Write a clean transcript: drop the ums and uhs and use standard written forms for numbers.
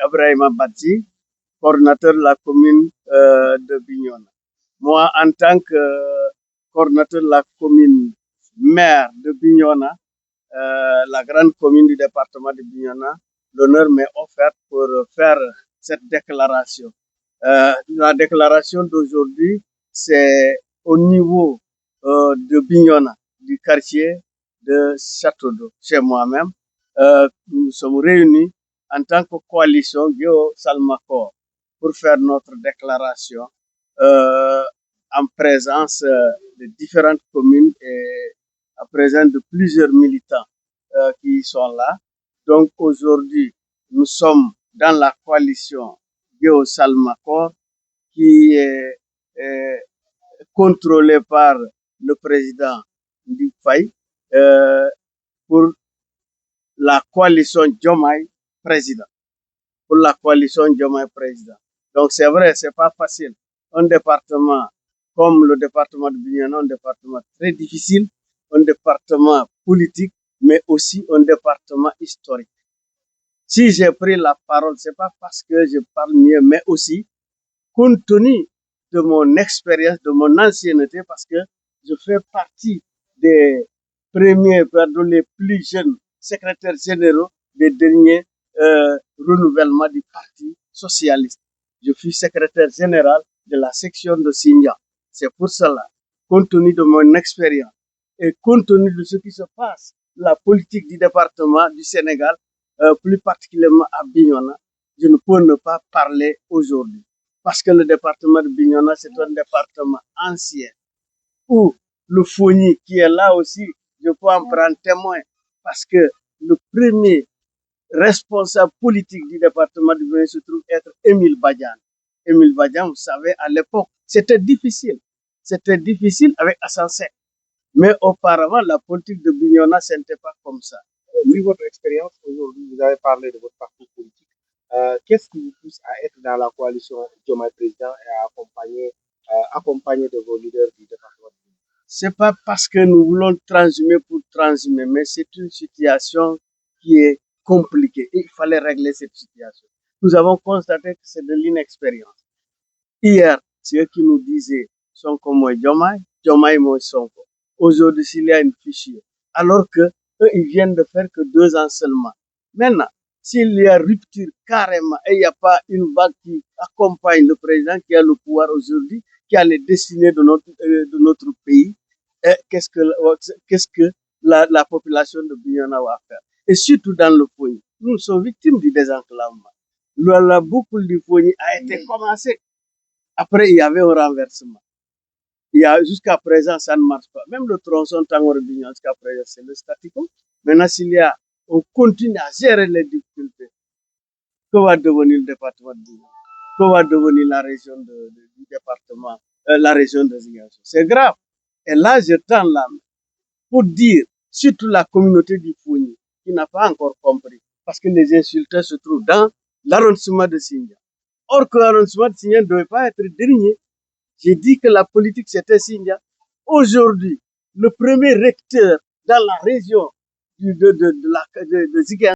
Ibrahima Badji, coordinateur de la commune de Bignona. Moi, en tant que coordinateur de la commune maire de Bignona, la grande commune du département de Bignona, l'honneur m'est offert pour faire cette déclaration. La déclaration d'aujourd'hui, c'est au niveau de Bignona, du quartier de Château d'Eau, chez moi-même. Nous sommes réunis en tant que coalition Guéo Salmakor pour faire notre déclaration en présence de différentes communes et en présence de plusieurs militants qui sont là. Donc aujourd'hui, nous sommes dans la coalition Guéo Salmakor qui est contrôlée par le président Ndik Faye pour la coalition Diomaye président. Pour la coalition Diomaye président. Donc c'est vrai, c'est pas facile. Un département comme le département de Bignona, un département très difficile, un département politique, mais aussi un département historique. Si j'ai pris la parole, c'est pas parce que je parle mieux, mais aussi compte tenu de mon expérience, de mon ancienneté, parce que je fais partie des premiers, pardon, les plus jeunes secrétaires généraux des derniers renouvellement du Parti socialiste. Je suis secrétaire général de la section de Sindia. C'est pour cela, compte tenu de mon expérience et compte tenu de ce qui se passe, la politique du département du Sénégal, plus particulièrement à Bignona, je ne peux ne pas parler aujourd'hui. Parce que le département de Bignona, c'est un département ancien, où le Fogny qui est là aussi, je peux en prendre témoin, parce que le premier responsable politique du département de Bignona se trouve être Émile Badian. Émile Badian, vous savez, à l'époque, c'était difficile. C'était difficile avec Assane Seck. Mais auparavant, la politique de Bignona, ce n'était pas comme ça. Vu votre expérience aujourd'hui, vous avez parlé de votre parcours politique. Qu'est-ce qui vous pousse à être dans la coalition Diomaye Président et à accompagner de vos leaders du département? C'est pas parce que nous voulons transhumer pour transhumer, mais c'est une situation qui est compliquée et il fallait régler cette situation. Nous avons constaté que c'est de l'inexpérience. Hier, ceux qui nous disaient Sonko moi Diomaye moi Sonko. Aujourd'hui, s'il y a une fichier, alors que eux, ils viennent de faire que 2 ans seulement. Maintenant, s'il y a rupture carrément et il n'y a pas une vague qui accompagne le président qui a le pouvoir aujourd'hui, qui a les destinées de notre pays, qu'est-ce que la population de Bignona va faire? Et surtout dans le Fogny. Nous sommes victimes du désenclavement. La boucle du Fogny a été commencée. Après, il y avait un renversement. Jusqu'à présent, ça ne marche pas. Même le tronçon Tangor-Bignona, jusqu'à présent, c'est le statu quo. Maintenant, on continue à gérer les difficultés. Que va devenir le département de Bignona? Que va devenir la région du département, la région de Ziguinchor? C'est grave. Et là, je tends la main pour dire, surtout la communauté du Fogny, qui n'a pas encore compris, parce que les insulteurs se trouvent dans l'arrondissement de Sindia. Or que l'arrondissement de Sindia ne devait pas être dernier. J'ai dit que la politique, c'était Sindia. Aujourd'hui, le premier recteur dans la région de Ziguinchor,